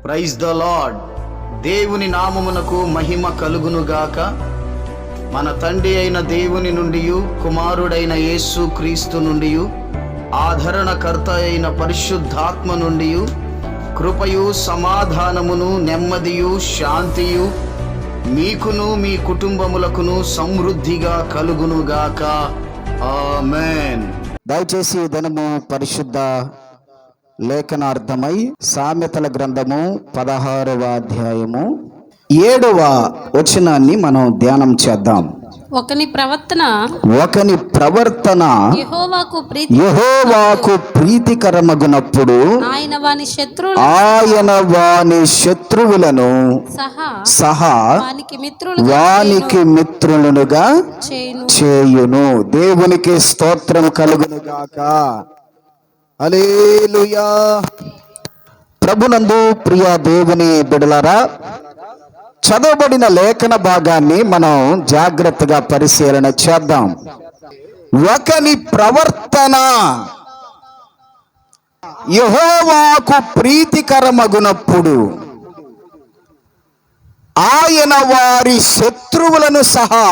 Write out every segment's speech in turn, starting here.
Praise the lord. దేవుని నామమునకు మహిమ కలుగునుగాక. మన తండ్రి అయిన దేవుని నుండి, కుమారుడైన యేసు క్రీస్తు నుండి, ఆదరణకర్త అయిన పరిశుద్ధాత్మ నుండి కృపయు సమాధానమును నెమ్మదియు శాంతియు మీకును మీ కుటుంబములకును సమృద్ధిగా కలుగునుగాక. ఆమేన్. దయచేసి ఈ దినము పరిశుద్ధ లేఖనార్థమై సామెతల గ్రంథము 16వ అధ్యాయము 7వ వచనాన్ని మనం ధ్యానం చేద్దాం. ఒకని ప్రవర్తన యెహోవాకు ప్రీతికరమగునప్పుడు ఆయన వాని శత్రువులను సహా వానికి మిత్రులనుగా చేయును. దేవునికి స్తోత్రం కలుగునుగాక. హల్లెలూయా. ప్రభునందు ప్రియ దేవుని బిడ్డలారా, చదవబడిన లేఖన భాగాన్ని మనం జాగ్రత్తగా పరిశీలన చేద్దాం. ఒకని ప్రవర్తన యెహోవాకు ప్రీతికరమగునప్పుడు ఆయన వారి శత్రువులను సహా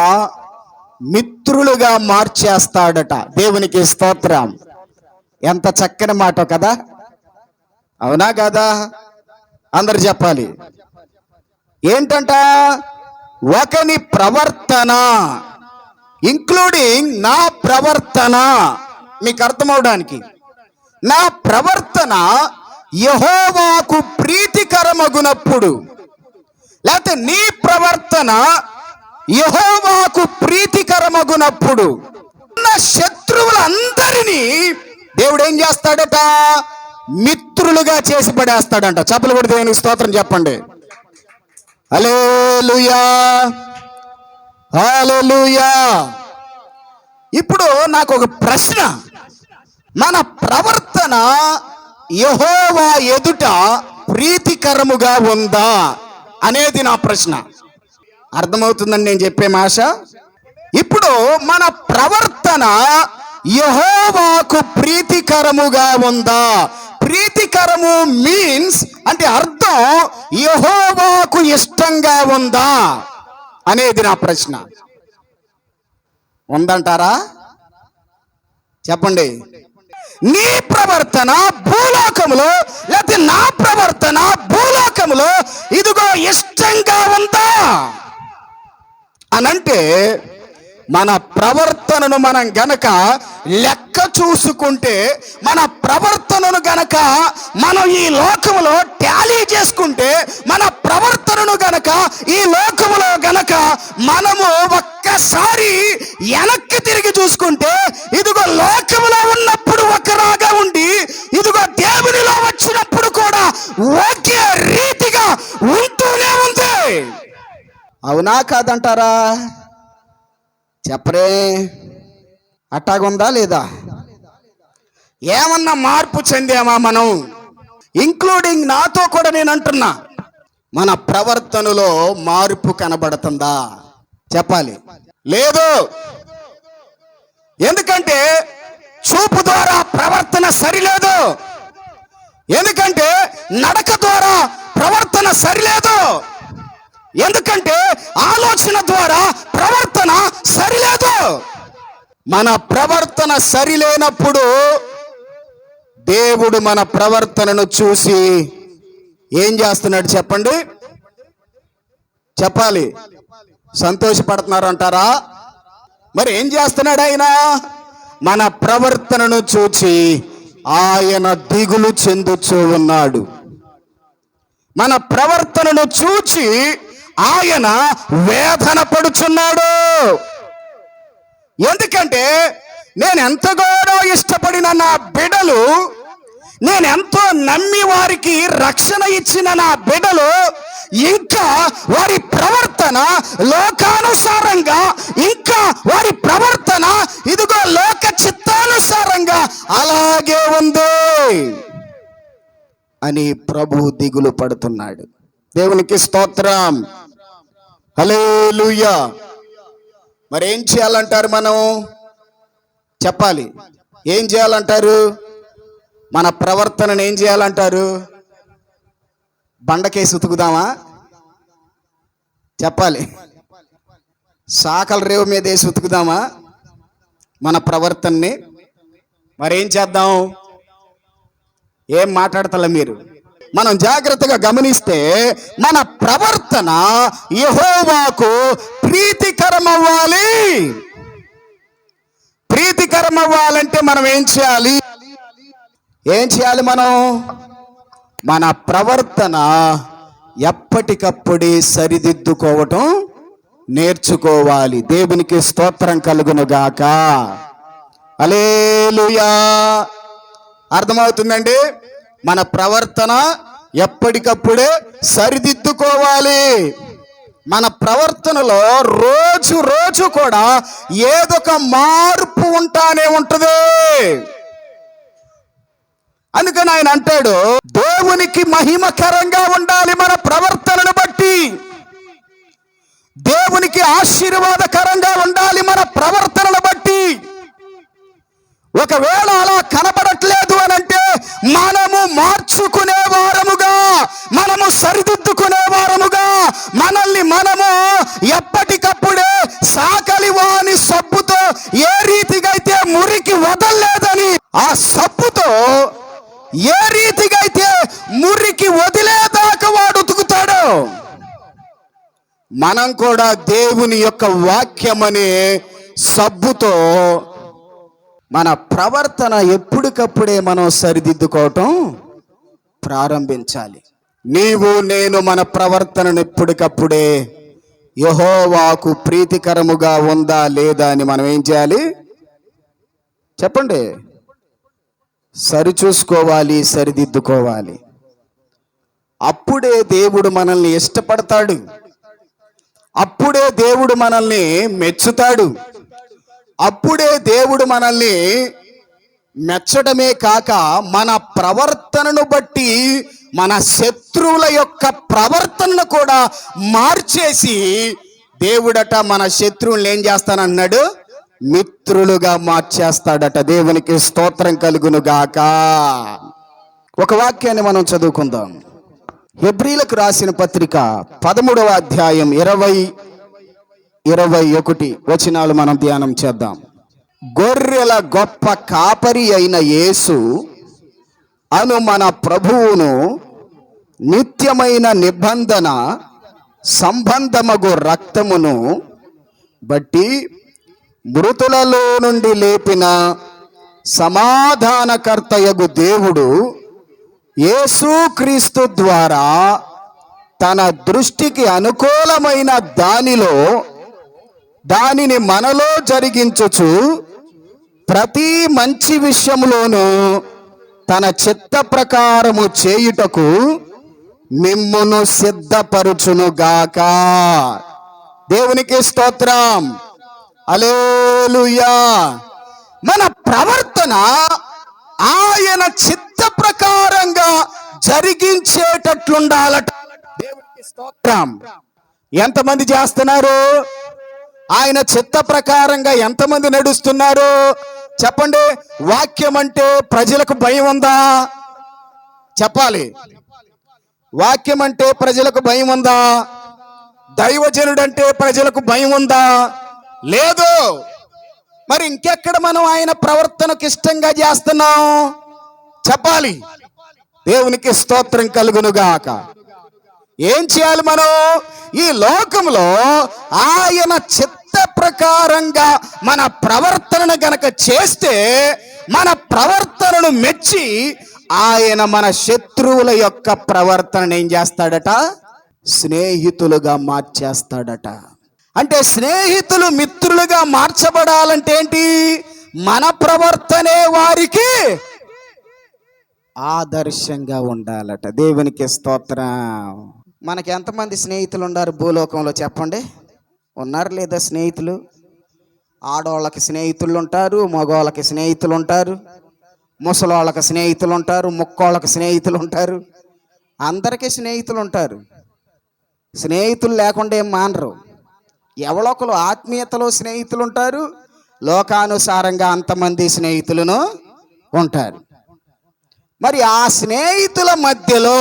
మిత్రులుగా మార్చేస్తాడట. దేవునికి స్తోత్రం. ఎంత చక్కని మాట కదా, అవునా కదా? అందరు చెప్పాలి. ఏంటంట? ఒకని ప్రవర్తన, ఇంక్లూడింగ్ నా ప్రవర్తన. మీకు అర్థమవడానికి, నా ప్రవర్తన యెహోవాకు ప్రీతికరమగునప్పుడు, లేకపోతే నీ ప్రవర్తన యెహోవాకు ప్రీతికరమగునప్పుడు ఉన్న శత్రువులందరినీ దేవుడు ఏం చేస్తాడట? మిత్రులుగా చేసి పడేస్తాడంట. చప్పలు కొడితే దేవునికి స్తోత్రం చెప్పండి. హల్లెలూయా, హల్లెలూయా. ఇప్పుడు నాకు ఒక ప్రశ్న, మన ప్రవర్తన యెహోవా ఎదుట ప్రీతికరముగా ఉందా అనేది నా ప్రశ్న. అర్థమవుతుందని నేను చెప్పే మాట. ఇప్పుడు మన ప్రవర్తన యెహోవాకు ప్రీతికరముగా ఉందా? ప్రీతికరము మీన్స్ అంటే అర్థం యెహోవాకు ఇష్టంగా ఉందా అనేది నా ప్రశ్న. ఉందంటారా? చెప్పండి. నీ ప్రవర్తన భూలోకములో, లేకపోతే నా ప్రవర్తన భూలోకములో ఇదిగో ఇష్టంగా ఉందా అనంటే, మన ప్రవర్తనను మనం గనక లెక్క చూసుకుంటే, మన ప్రవర్తనను గనక మనం ఈ లోకములో టాలీ చేసుకుంటే, మన ప్రవర్తనను గనక ఈ లోకములో గనక మనము ఒక్కసారి వెనక్కి తిరిగి చూసుకుంటే, ఇదిగో లోకములో ఉన్నప్పుడు ఒకలాగా ఉండి, ఇదిగో దేవునిలో వచ్చినప్పుడు కూడా ఒకే రీతిగా ఉంటూనే ఉంది. అవునా కాదంటారా? చెప్పరే. అట్టాగుందా లేదా? ఏమన్నా మార్పు చెందామా మనం? ఇంక్లూడింగ్ నాతో కూడా నేను అంటున్నా, మన ప్రవర్తనలో మార్పు కనబడుతుందా? చెప్పాలి. లేదు. ఎందుకంటే చూపు ద్వారా ప్రవర్తన సరిలేదు, ఎందుకంటే నడక ద్వారా ప్రవర్తన సరిలేదు, ఎందుకంటే ఆలోచన ద్వారా ప్రవర్తన సరిలేదు. మన ప్రవర్తన సరిలేనప్పుడు దేవుడు మన ప్రవర్తనను చూసి ఏం చేస్తున్నాడు చెప్పండి? చెప్పాలి. సంతోషపడుతున్నారు అంటారా? మరి ఏం చేస్తున్నాడు ఆయన? మన ప్రవర్తనను చూచి ఆయన దిగులు చెందుతూ ఉన్నాడు. మన ప్రవర్తనను చూచి ఆయన వేదన పడుచున్నాడు. ఎందుకంటే నేను ఎంతగానో ఇష్టపడిన నా బిడ్డలు, నేను ఎంతో నమ్మి వారికి రక్షణ ఇచ్చిన నా బిడ్డలు ఇంకా వారి ప్రవర్తన లోకానుసారంగా, ఇంకా వారి ప్రవర్తన ఇదిగో లోక చిత్తానుసారంగా అలాగే ఉంది అని ప్రభు దిగులు పడుతున్నాడు. దేవునికి స్తోత్రం. హల్లెలూయా. మరి ఏం చేయాలంటారు మనం? చెప్పాలి. ఏం చేయాలంటారు? మన ప్రవర్తనను ఏం చేయాలంటారు? బండకేసి ఉతుకుదామా? చెప్పాలి. శాఖల రేవు మీద వేసి ఉతుకుదామా మన ప్రవర్తనని? మరేం చేద్దాం? ఏం మాట్లాడతలే మీరు? మనం జాగ్రత్తగా గమనిస్తే మన ప్రవర్తన యెహోవాకు ప్రీతికరం అవ్వాలి. ప్రీతికరం అవ్వాలంటే మనం ఏం చేయాలి? మనం మన ప్రవర్తన ఎప్పటికప్పుడే సరిదిద్దుకోవటం నేర్చుకోవాలి. దేవునికి స్తోత్రం కలుగును గాక. హల్లెలూయా. అర్థమవుతుందండి? మన ప్రవర్తన ఎప్పటికప్పుడే సరిదిద్దుకోవాలి. మన ప్రవర్తనలో రోజు రోజు కూడా ఏదొక మార్పు ఉంటానే ఉంటుంది. అందుకని ఆయన అంటాడు, దేవునికి మహిమకరంగా ఉండాలి మన ప్రవర్తనను బట్టి. దేవునికి ఆశీర్వాదకరంగా ఉండాలి మన ప్రవర్తనను బట్టి. ఒకవేళ అలా కనబడట్లేదు అని అంటే మనము మార్చుకునే వారముగా, మనము సరిదిద్దుకునే వారముగా, మనల్ని మనము ఎప్పటికప్పుడే సాకలి వాని సబ్బుతో ఏ రీతిగా అయితే మురికి వదలలేదని, ఆ సబ్బుతో ఏ రీతిగా అయితే మురికి వదిలేదాకా వాడు ఉతుకుతాడు, మనం కూడా దేవుని యొక్క వాక్యమనే సబ్బుతో మన ప్రవర్తన ఎప్పటికప్పుడే మనం సరిదిద్దుకోవటం ప్రారంభించాలి. నీవు నేను మన ప్రవర్తనను ఎప్పటికప్పుడే యెహోవాకు ప్రీతికరముగా ఉందా లేదా అని మనం ఏం చేయాలి? చెప్పండి. సరిచూసుకోవాలి, సరిదిద్దుకోవాలి. అప్పుడే దేవుడు మనల్ని ఇష్టపడతాడు. అప్పుడే దేవుడు మనల్ని మెచ్చుతాడు. అప్పుడే దేవుడు మనల్ని మెచ్చడమే కాక మన ప్రవర్తనను బట్టి మన శత్రువుల యొక్క ప్రవర్తనను కూడా మార్చేసి దేవుడట మన శత్రువులను ఏం చేస్తానన్నాడు? మిత్రులుగా మార్చేస్తాడట. దేవునికి స్తోత్రం కలుగును గాక. ఒక వాక్యాన్ని మనం చదువుకుందాం. హెబ్రీలకు రాసిన పత్రిక 13వ అధ్యాయం 20-21 వచనాలు మనం ధ్యానం చేద్దాం. గొర్రెల గొప్ప కాపరి అయిన యేసు అను మన ప్రభువును నిత్యమైన నిబంధన సంబంధమగు రక్తమును బట్టి మృతులలో నుండి లేపిన సమాధానకర్తయగు దేవుడు యేసుక్రీస్తు ద్వారా తన దృష్టికి అనుకూలమైన దానిని మనలో జరిగించుచు ప్రతి మంచి విషయంలోనూ తన చిత్త ప్రకారము చేయుటకు మిమ్మును సిద్ధపరుచునుగాక. దేవునికి స్తోత్రం. హల్లెలూయా. మన ప్రవర్తన ఆయన చిత్త ప్రకారంగా జరిగించేటట్లుండాలట. దేవునికి స్తోత్రం. ఎంతమంది చేస్తున్నారు? ఆయన చిత్త ప్రకారంగా ఎంతమంది నడుస్తున్నారు? చెప్పండి. వాక్యం అంటే ప్రజలకు భయం ఉందా? చెప్పాలి. వాక్యం అంటే ప్రజలకు భయం ఉందా? దైవజనుడంటే ప్రజలకు భయం ఉందా? లేదు. మరి ఇంకెక్కడ మనం ఆయన ప్రవర్తనకు ఇష్టంగా చేస్తున్నాం? చెప్పాలి. దేవునికి స్తోత్రం కలుగునుగాక. ఏం చేయాలి మనం? ఈ లోకంలో ఆయన చిత్త ప్రకారంగా మన ప్రవర్తనను గనక చేస్తే, మన ప్రవర్తనను మెచ్చి ఆయన మన శత్రువుల యొక్క ప్రవర్తనను ఏం చేస్తాడట? స్నేహితులుగా మార్చేస్తాడట. అంటే స్నేహితులు మిత్రులుగా మార్చబడాలంటే ఏంటి? మన ప్రవర్తనే వారికి ఆదర్శంగా ఉండాలట. దేవునికి స్తోత్రం. మనకి ఎంతమంది స్నేహితులు ఉన్నారు భూలోకంలో? చెప్పండి. ఉన్నారు లేదా స్నేహితులు? ఆడవాళ్ళకి స్నేహితులు ఉంటారు, మగవాళ్ళకి స్నేహితులు ఉంటారు, ముసలోళ్ళకి స్నేహితులు ఉంటారు, ముక్కోళ్ళకి స్నేహితులు ఉంటారు. అందరికీ స్నేహితులు ఉంటారు. స్నేహితులు లేకుండా ఏం మానరు. ఎవరొకరు ఆత్మీయతలో స్నేహితులు ఉంటారు, లోకానుసారంగా అంతమంది స్నేహితులను ఉంటారు. మరి ఆ స్నేహితుల మధ్యలో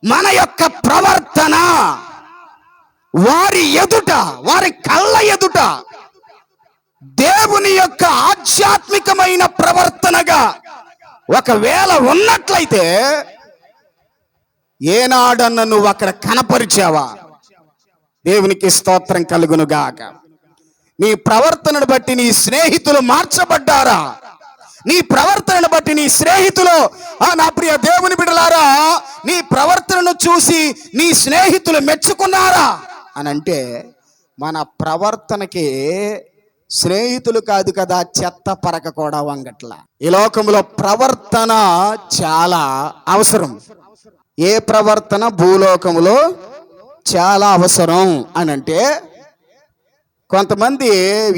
మన యొక్క ప్రవర్తన వారి ఎదుట, వారి కళ్ళ ఎదుట దేవుని యొక్క ఆధ్యాత్మికమైన ప్రవర్తనగా ఒకవేళ ఉన్నట్లయితే ఏనాడన్న నువ్వు అక్కడ కనపరిచావా? దేవునికి స్తోత్రం కలుగును గాక. నీ ప్రవర్తనను బట్టి నీ స్నేహితులు మార్చబడ్డారా? నీ ప్రవర్తనను బట్టి నీ స్నేహితులు, నా ప్రియ దేవుని బిడ్డలారా, నీ ప్రవర్తనను చూసి నీ స్నేహితులు మెచ్చుకున్నారా అని అంటే, మన ప్రవర్తనకి స్నేహితులు కాదు కదా, చెత్త పరక కూడా వంగట్ల. ఈ లోకంలో ప్రవర్తన చాలా అవసరం. ఏ ప్రవర్తన భూలోకములో చాలా అవసరం అని అంటే, కొంతమంది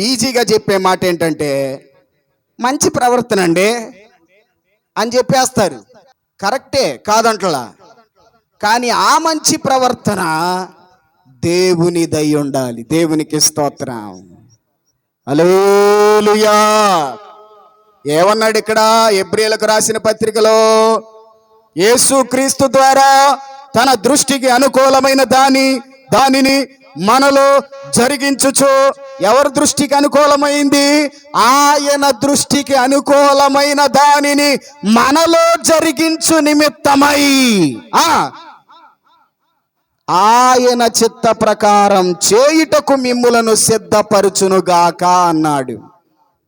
ఈజీగా చెప్పే మాట ఏంటంటే, మంచి ప్రవర్తన అండి అని చెప్పేస్తారు. కరెక్టే, కాదంటలా. కానీ ఆ మంచి ప్రవర్తన దేవుని దై ఉండాలి. దేవునికి స్తోత్రం. హల్లెలూయా. ఏమన్నాడు ఇక్కడ హెబ్రీయులకు రాసిన పత్రికలో? యేసుక్రీస్తు ద్వారా తన దృష్టికి అనుకూలమైన దానిని మనలో జరిగించుచు. ఎవరి దృష్టికి అనుకూలమైంది? ఆయన దృష్టికి అనుకూలమైన దానిని మనలో జరిగించు నిమిత్తమై ఆయన చిత్త ప్రకారం చేయుటకు మిమ్ములను సిద్ధపరచునుగాక అన్నాడు.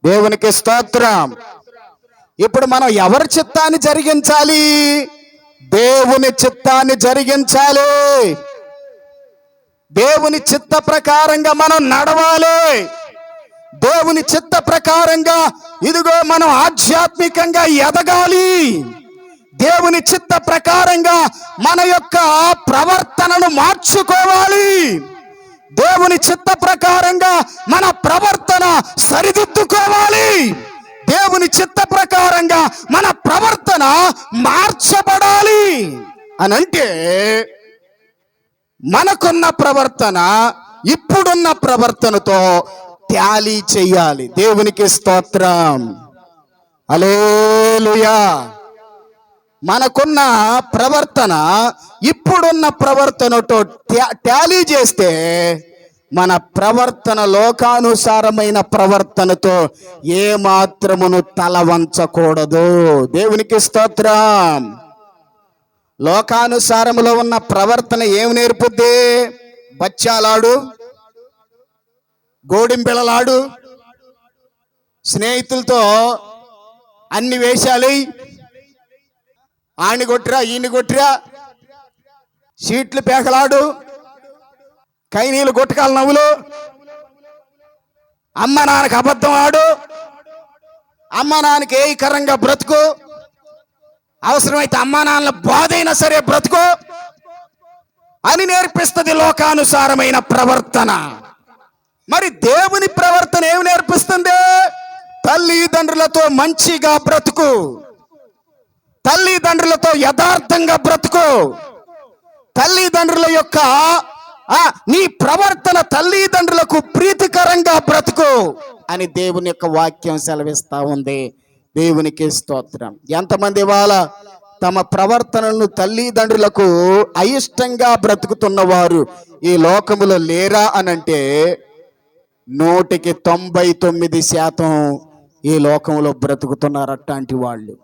దేవునికి స్తోత్రం. ఇప్పుడు మనం ఎవరి చిత్తాన్ని జరిగించాలి? దేవుని చిత్తాన్ని జరిగించాలి. దేవుని చిత్త ప్రకారంగా మనం నడవాలి. దేవుని చిత్త ప్రకారంగా ఇదిగో మనం ఆధ్యాత్మికంగా ఎదగాలి. దేవుని చిత్త ప్రకారంగా మన యొక్క ప్రవర్తనను మార్చుకోవాలి. దేవుని చిత్త ప్రకారంగా మన ప్రవర్తన సరిదిద్దుకోవాలి. దేవుని చిత్త ప్రకారంగా మన ప్రవర్తన మార్చబడాలి అనంటే, మనకున్న ప్రవర్తన ఇప్పుడున్న ప్రవర్తనతో టాలీ చేయాలి. దేవునికి స్తోత్రం. హల్లెలూయా. మనకున్న ప్రవర్తన ఇప్పుడున్న ప్రవర్తనతో టాలీ చేస్తే మన ప్రవర్తన లోకానుసారమైన ప్రవర్తనతో ఏ మాత్రమును తల వంచకూడదు. దేవునికి స్తోత్రం. లోకానుసారములో ఉన్న ప్రవర్తన ఏమి నేర్పుద్ది? బచ్చాలాడు, గోడింపిల్లలాడు, స్నేహితులతో అన్ని వేషాలు, ఆణి కొట్టిరా ఈయన్ని కొట్టిరా, సీట్లు పేకలాడు, కైనీలు గుట్టకాల నవ్వులు, అమ్మ నాన్నకి అబద్ధం ఆడు, అమ్మ నాన్నకి ఏకరంగా బ్రతుకు, అవసరమైతే అమ్మా నాన్నల బాధైనా సరే బ్రతుకు అని నేర్పిస్తుంది లోకానుసారమైన ప్రవర్తన. మరి దేవుని ప్రవర్తన ఏమి నేర్పిస్తుంది? తల్లిదండ్రులతో మంచిగా బ్రతుకు, తల్లిదండ్రులతో యథార్థంగా బ్రతుకు, తల్లిదండ్రుల యొక్క నీ ప్రవర్తన తల్లిదండ్రులకు ప్రీతికరంగా బ్రతుకు అని దేవుని యొక్క వాక్యం సెలవిస్తా ఉంది. దేవునికి స్తోత్రం. ఎంతమంది ఇవాళ తమ ప్రవర్తనను తల్లిదండ్రులకు అయిష్టంగా బ్రతుకుతున్నవారు ఈ లోకములో లేరా అనంటే 99% ఈ లోకంలో బ్రతుకుతున్నారు అట్లాంటి వాళ్ళు.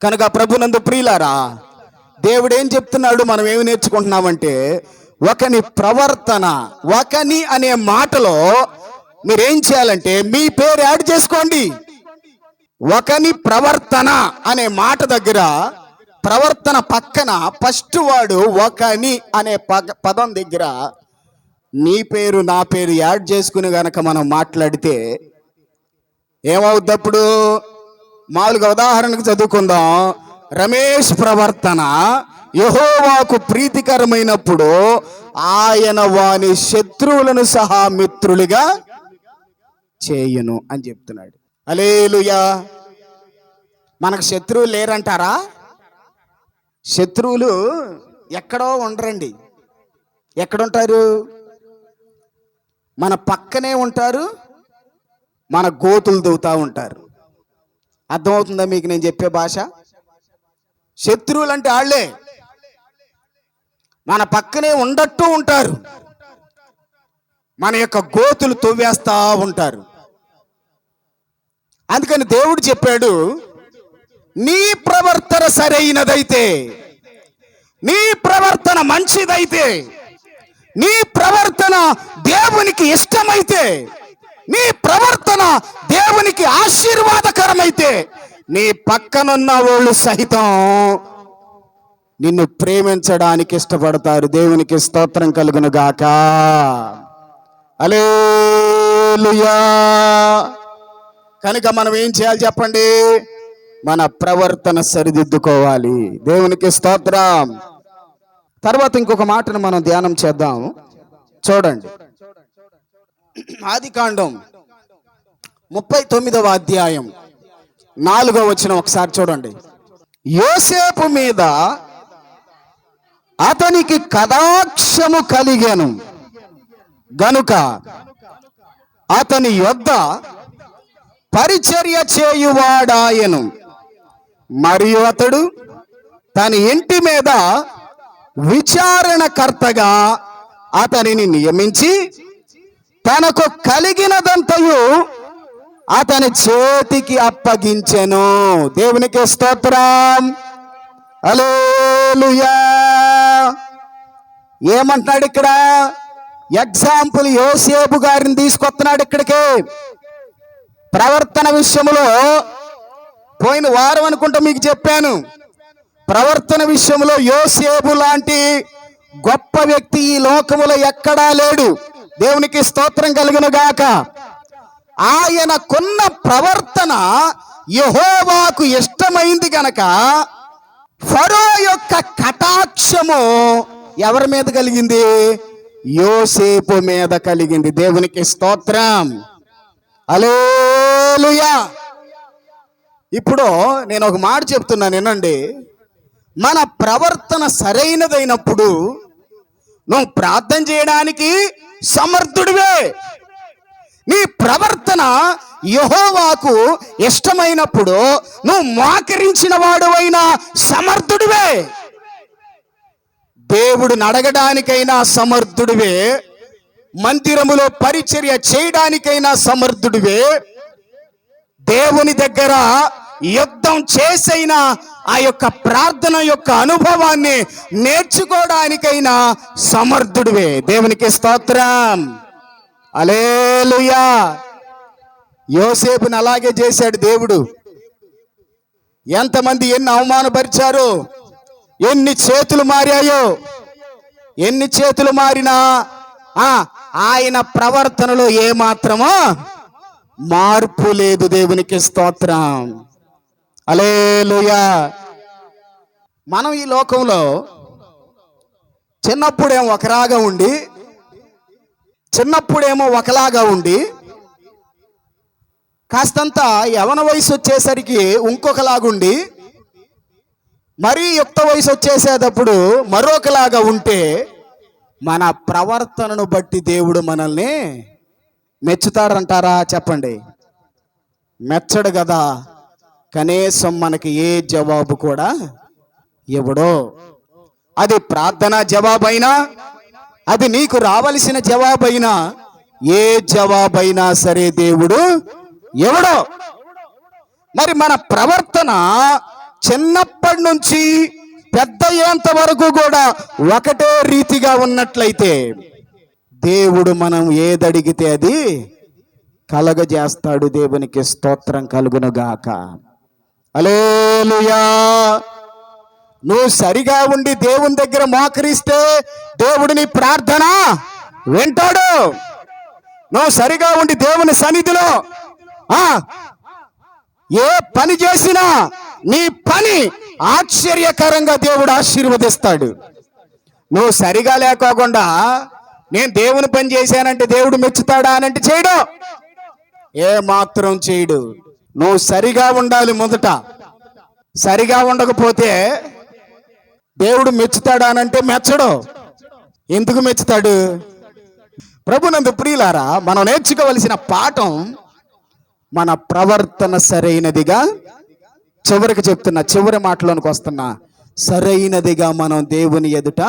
కనుక ప్రభునందు ప్రియులారా, దేవుడు ఏం చెప్తున్నాడు? మనం ఏమి నేర్చుకుంటున్నామంటే, ఒకని ప్రవర్తన, ఒకని అనే మాటలో మీరేం చేయాలంటే మీ పేరు యాడ్ చేసుకోండి. ఒకని ప్రవర్తన అనే మాట దగ్గర ప్రవర్తన పక్కన ఫస్ట్ వాడు ఒకని అనే పదం దగ్గర నీ పేరు నా పేరు యాడ్ చేసుకుని గనక మనం మాట్లాడితే ఏమవుద్ది? అప్పుడు మామూలుగా ఉదాహరణకు చదువుకుందాం. రమేష్ ప్రవర్తన యెహోవాకు ప్రీతికరమైనప్పుడు ఆయన వాని శత్రువులను సహా మిత్రులుగా చేయును అని చెప్తున్నాడు. హల్లెలూయా. మనకు శత్రువులు లేరంటారా? శత్రువులు ఎక్కడో ఉండరండి. ఎక్కడుంటారు? మన పక్కనే ఉంటారు, మన గోతులు దూవుతూ ఉంటారు. అర్థమవుతుందా మీకు నేను చెప్పే భాష? శత్రువులు అంటే వాళ్ళే. మన పక్కనే ఉండట్టు ఉంటారు, మన యొక్క గోతులు తవ్వేస్తా ఉంటారు. అందుకని దేవుడు చెప్పాడు, నీ ప్రవర్తన సరైనదైతే, నీ ప్రవర్తన మంచిదైతే, నీ ప్రవర్తన దేవునికి ఇష్టమైతే, నీ ప్రవర్తన దేవునికి ఆశీర్వాదకరమైతే, నీ పక్కనున్న వాళ్ళు సహితం నిన్ను ప్రేమించడానికి ఇష్టపడతారు. దేవునికి స్తోత్రం కలుగును గాక. హల్లెలూయా. కనుక మనం ఏం చేయాలి చెప్పండి? మన ప్రవర్తన సరిదిద్దుకోవాలి. దేవునికి స్తోత్రం. తర్వాత ఇంకొక మాటను మనం ధ్యానం చేద్దాం. చూడండి, ఆదికాండం 39వ అధ్యాయం 4వ వచనం ఒకసారి చూడండి. యోసేపు మీద అతనికి కటాక్షము కలిగెను గనుక అతని యొద్ద పరిచర్య చేయువాడాయెను. మరియు అతడు తన ఇంటి మీద విచారణకర్తగా అతనిని నియమించి తనకు కలిగినదంతయు అతని చేతికి అప్పగించెను. దేవునికి స్తోత్రం. హల్లెలూయా. ఏమంటున్నాడు ఇక్కడ? ఎగ్జాంపుల్ యోసేపు గారిని తీసుకొస్తున్నాడు ఇక్కడికి. ప్రవర్తన విషయంలో పోయిన వారం అనుకుంటా మీకు చెప్పాను, ప్రవర్తన విషయంలో యోసేపు లాంటి గొప్ప వ్యక్తి ఈ లోకములో ఎక్కడా లేడు. దేవునికి స్తోత్రం కలుగును గాక. ఆయనకున్న ప్రవర్తన యెహోవాకు ఇష్టమైంది గనక ఫరో యొక్క కటాక్షము ఎవరి మీద కలిగింది? యోసేపు మీద కలిగింది. దేవునికి స్తోత్రం. హల్లెలూయా. ఇప్పుడు నేను ఒక మాట చెప్తున్నాను, వినండి. మన ప్రవర్తన సరైనదైనప్పుడు నువ్వు ప్రార్థన చేయడానికి సమర్థుడివే. నీ ప్రవర్తన యెహోవాకు ఇష్టమైనప్పుడు నువ్వు మోకరించిన వాడువైనా సమర్థుడివే. దేవుడిని అడగడానికైనా సమర్థుడివే, మందిరములో పరిచర్య చేయడానికైనా సమర్థుడివే, దేవుని దగ్గర యుద్ధం చేసైనా ఆ యొక్క ప్రార్థన యొక్క అనుభవాన్ని నేర్చుకోవడానికైనా సమర్థుడివే. దేవునికి స్తోత్రం. హల్లెలూయా. యోసేపుని అలాగే చేశాడు దేవుడు. ఎంతమంది ఎన్ని అవమానపరిచారు, ఎన్ని చేతులు మారాయో, ఎన్ని చేతులు మారినా ఆయన ప్రవర్తనలో ఏమాత్రమో మార్పు లేదు. దేవునికి స్తోత్రం. హల్లెలూయా. మనం ఈ లోకంలో చిన్నప్పుడేమో ఒకలాగా ఉండి కాస్తంత యవన వయసు వచ్చేసరికి ఇంకొకలాగుండి, మరీ యుక్త వయసు వచ్చేసేటప్పుడు మరొకలాగా ఉంటే మన ప్రవర్తనను బట్టి దేవుడు మనల్ని మెచ్చుతాడంటారా? చెప్పండి. మెచ్చడు కదా. కనీసం మనకి ఏ జవాబు కూడా ఇవ్వడు. అది ప్రార్థన జవాబైనా, అది నీకు రావలసిన జవాబైనా, ఏ జవాబైనా సరే దేవుడు ఇవ్వడు. మరి మన ప్రవర్తన చిన్నప్పటి నుంచి పెద్ద అయ్యేంత వరకు కూడా ఒకటే రీతిగా ఉన్నట్లయితే దేవుడు మనం ఏదడిగితే అది కలగజేస్తాడు. దేవునికి స్తోత్రం కలుగును గాక. హల్లెలూయా. నువ్వు సరిగా ఉండి దేవుని దగ్గర మోకరిస్తే దేవుడు నీ ప్రార్థన వింటాడు. నువ్వు సరిగా ఉండి దేవుని సన్నిధిలో ఏ పని చేసినా నీ పని ఆశ్చర్యకరంగా దేవుడు ఆశీర్వదిస్తాడు. నువ్వు సరిగా లేకోకుండా నేను దేవుని పని చేశానంటే దేవుడు మెచ్చుతాడా అనంటే చేయడు, ఏ మాత్రం చేయడు. నువ్వు సరిగా ఉండాలి. మొదట సరిగా ఉండకపోతే దేవుడు మెచ్చుతాడా అనంటే మెచ్చడు. ఎందుకు మెచ్చుతాడు? ప్రభునందు ప్రియులారా, మనం నేర్చుకోవలసిన పాఠం మన ప్రవర్తన సరైనదిగా, చివరికి చెప్తున్నా, చివరి మాటలోనికి వస్తున్నా, సరైనదిగా మనం దేవుని ఎదుట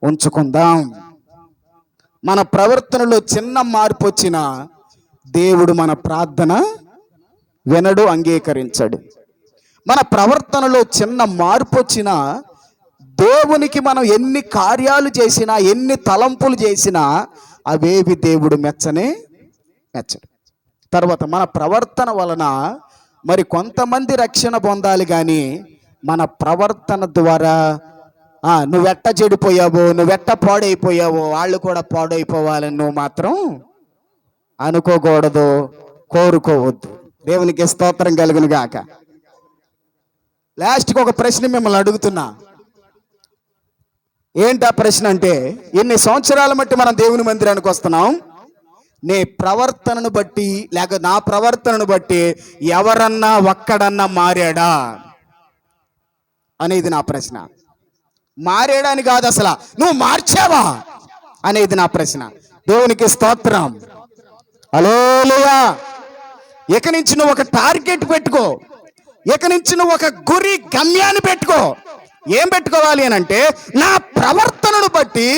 ఉంచుకుందాం. మన ప్రవర్తనలో చిన్న మార్పు వచ్చినా దేవుడు మన ప్రార్థన వినడు, అంగీకరించడు. మన ప్రవర్తనలో చిన్న మార్పు వచ్చినా దేవునికి మనం ఎన్ని కార్యాలు చేసినా, ఎన్ని తలంపులు చేసినా అవేవి దేవుడు మెచ్చడు. తర్వాత మన ప్రవర్తన వలన మరి కొంతమంది రక్షణ పొందాలి, కానీ మన ప్రవర్తన ద్వారా నువ్వెట్ట చెడిపోయావో, నువ్వెట్ట పాడైపోయావో వాళ్ళు కూడా పాడైపోవాలని నువ్వు మాత్రం అనుకోకూడదు, కోరుకోవద్దు. దేవునికి స్తోత్రం కలుగును గాక. లాస్ట్కి ఒక ప్రశ్న మిమ్మల్ని అడుగుతున్నా. ఏంటి ఆ ప్రశ్న అంటే, ఎన్ని సంవత్సరాల బట్టి మనం దేవుని మందిరానికి వస్తున్నాం, నీ ప్రవర్తనను బట్టి లేక నా ప్రవర్తనను బట్టి ఎవరన్నా ఒక్కడన్నా మారాడా అనేది నా ప్రశ్న. మారాడని కాదు, అసలు నువ్వు మార్చావా అనేది నా ప్రశ్న. దేవునికి స్తోత్రం. హల్లెలూయా. ఇక నుంచి నువ్వు ఒక టార్గెట్ పెట్టుకో, ఇక నుంచి నువ్వు ఒక గురి గమ్యాన్ని పెట్టుకో. ఏం పెట్టుకోవాలి అని అంటే, నా ప్రవర్తనను బట్టి,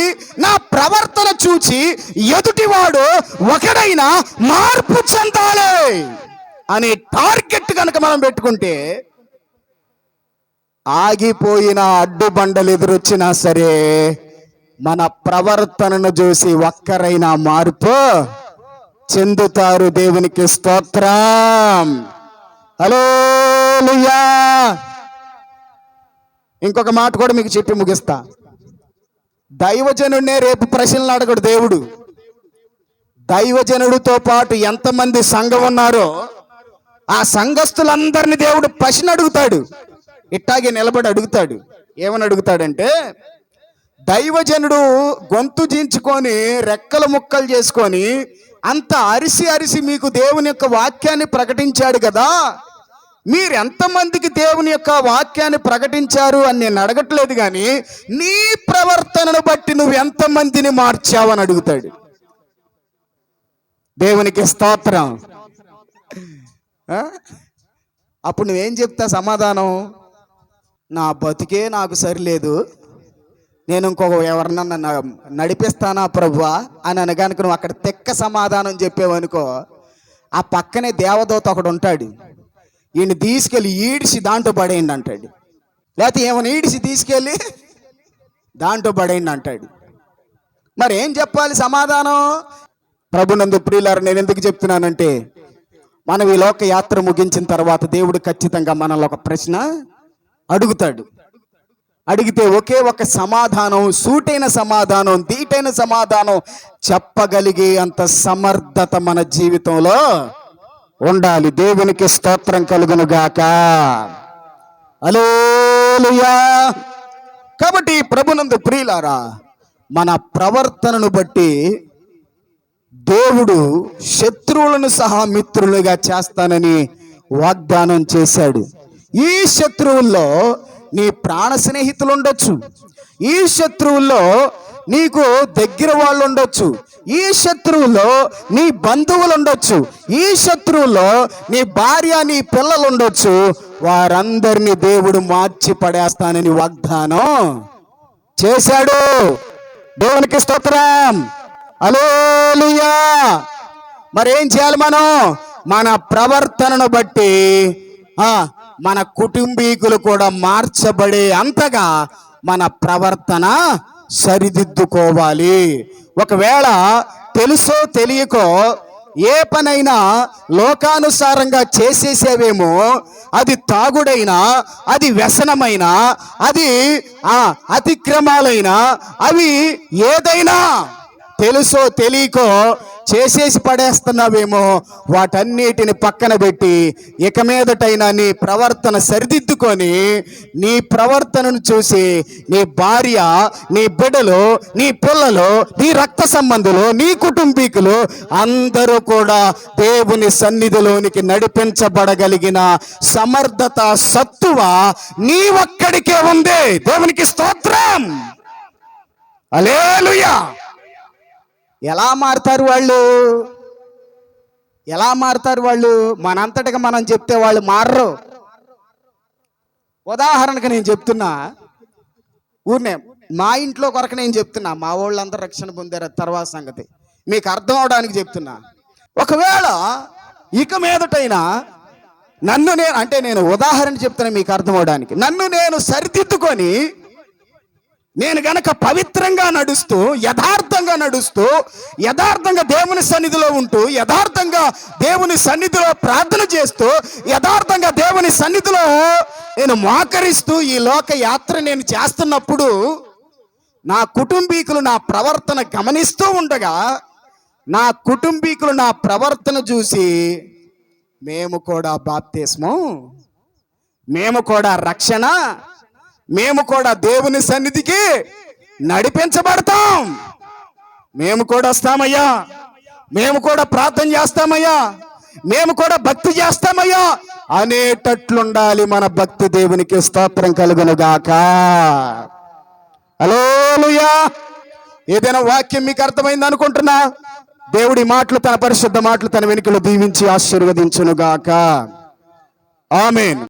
నా ప్రవర్తన చూచి ఎదుటివాడు ఒకడైనా మార్పు చెందాలి అనే టార్గెట్ కనుక మనం పెట్టుకుంటే, ఆగిపోయిన అడ్డుబండలు ఎదురొచ్చినా సరే మన ప్రవర్తనను చూసి ఒక్కరైనా మార్పు చెందుతారు. దేవునికి స్తోత్రం. హల్లెలూయా. ఇంకొక మాట కూడా మీకు చెప్పి ముగిస్తా. దైవజనుడినే రేపు ప్రశ్నలు అడగడు దేవుడు. దైవజనుడితో పాటు ఎంతమంది సంఘం ఉన్నారో ఆ సంఘస్థులందరినీ దేవుడు ప్రశ్న అడుగుతాడు. ఇట్టాగే నిలబడి అడుగుతాడు. ఏమని అడుగుతాడంటే, దైవజనుడు గొంతు దించుకొని రెక్కలు ముక్కలు చేసుకొని అంత అరిసి అరిసి మీకు దేవుని యొక్క వాక్యాన్ని ప్రకటించాడు కదా, మీరు ఎంతమందికి దేవుని యొక్క వాక్యాన్ని ప్రకటించారు అని నేను అడగట్లేదు, కానీ నీ ప్రవర్తనను బట్టి నువ్వు ఎంతమందిని మార్చావని అడుగుతాడు. దేవునికి స్తోత్రం. అప్పుడు నువ్వేం చెప్తా సమాధానం? నా బతికే నాకు సరిలేదు, నేను ఇంకొక ఎవరినన్నా నడిపిస్తానా ప్రభువా అని అనగానుక నువ్వు అక్కడ తెక్క సమాధానం చెప్పేవనుకో, ఆ పక్కనే దేవదూత ఒకడు ఉంటాడు, ఈయన్ని తీసుకెళ్ళి ఈడిసి దాంట్లో పడేయండి అంటాడు. లేకపోతే ఏమైనా ఈడిసి తీసుకెళ్ళి దాంట్లో పడేయండి అంటాడు. మరి ఏం చెప్పాలి సమాధానం? ప్రభునందు ప్రియులారా, నేను ఎందుకు చెప్తున్నానంటే, మనం ఈ లోక యాత్ర ముగించిన తర్వాత దేవుడు ఖచ్చితంగా మనల్ని ఒక ప్రశ్న అడుగుతాడు. అడిగితే ఒకే ఒక సమాధానం, సూటైన సమాధానం, దీటైన సమాధానం చెప్పగలిగే అంత సమర్థత మన జీవితంలో ఉండాలి. దేవునికి స్తోత్రం కలుగును గాక. హల్లెలూయా. కాబట్టి ప్రభునందు ప్రియులారా, మన ప్రవర్తనను బట్టి దేవుడు శత్రువులను సహా మిత్రులుగా చేస్తానని వాగ్దానం చేశాడు. ఈ శత్రువుల్లో నీ ప్రాణ స్నేహితులు ఉండొచ్చు, ఈ శత్రువుల్లో నీకు దగ్గర వాళ్ళు ఉండొచ్చు, ఈ శత్రువుల్లో నీ బంధువులు ఉండొచ్చు, ఈ శత్రువుల్లో నీ భార్య నీ పిల్లలు ఉండొచ్చు. వారందరినీ దేవుడు మార్చి పడేస్తానని వాగ్దానం చేశాడు. దేవునికి స్తోత్రం. హల్లెలూయా. మరేం చేయాలి మనం? మన ప్రవర్తనను బట్టి మన కుటుంబీకులు కూడా మార్చబడే అంతగా మన ప్రవర్తన సరిదిద్దుకోవాలి. ఒకవేళ తెలుసో తెలియకో ఏ పనైనా లోకానుసారంగా చేసేసేవేమో, అది తాగుడైనా, అది వ్యసనమైనా, అది అతిక్రమాలైనా, అవి ఏదైనా తెలుసో తెలియకో చేసేసి పడేస్తున్నావేమో, వాటన్నిటిని పక్కన పెట్టి ఇక మీదటైనా నీ ప్రవర్తన సరిదిద్దుకొని, నీ ప్రవర్తనను చూసి నీ భార్య, నీ బిడ్డలు, నీ పిల్లలు, నీ రక్త సంబంధులు, నీ కుటుంబీకులు అందరూ కూడా దేవుని సన్నిధిలోనికి నడిపించబడగలిగిన సమర్థత, సత్తువ నీ ఒక్కడికే ఉంది. దేవునికి స్తోత్రం. హల్లెలూయా. ఎలా మారుతారు వాళ్ళు? ఎలా మారుతారు వాళ్ళు? మనంతటిగా మనం చెప్తే వాళ్ళు మారరు. ఉదాహరణకు నేను చెప్తున్నా, ఊరినే మా ఇంట్లో కొరకు నేను చెప్తున్నా, మా వాళ్ళందరూ రక్షణ పొందారు, తర్వాత సంగతి మీకు అర్థం అవడానికి చెప్తున్నా. ఒకవేళ ఇక మీదటైనా నేను ఉదాహరణ చెప్తున్నా మీకు అర్థం అవడానికి, నన్ను నేను సరిదిద్దుకొని నేను గనక పవిత్రంగా నడుస్తూ యథార్థంగా దేవుని సన్నిధిలో ఉంటూ, యథార్థంగా దేవుని సన్నిధిలో ప్రార్థన చేస్తూ, యథార్థంగా దేవుని సన్నిధిలో నేను మోకరిస్తూ ఈ లోక యాత్ర నేను చేస్తున్నప్పుడు నా కుటుంబీకులు నా ప్రవర్తన గమనిస్తూ ఉండగా, నా కుటుంబీకులు నా ప్రవర్తన చూసి మేము కూడా బాప్తిస్మం, మేము కూడా రక్షణ, మేము కూడా దేవుని సన్నిధికి నడిపించబడతాం, మేము కూడా వస్తామయ్యా, మేము కూడా ప్రార్థన చేస్తామయ్యా, మేము కూడా భక్తి చేస్తామయ్యా అనేటట్లుండాలి మన భక్తి. దేవునికి స్తోత్రం కలుగును గాక. హల్లెలూయా. ఏదైనా వాక్యం మీకు అర్థమైంది అనుకుంటున్నా? దేవుడి మాటలు, తన పరిశుద్ధ మాటలు తన వెనుకలో దీవించి ఆశీర్వదించును గాక. ఆమేన్.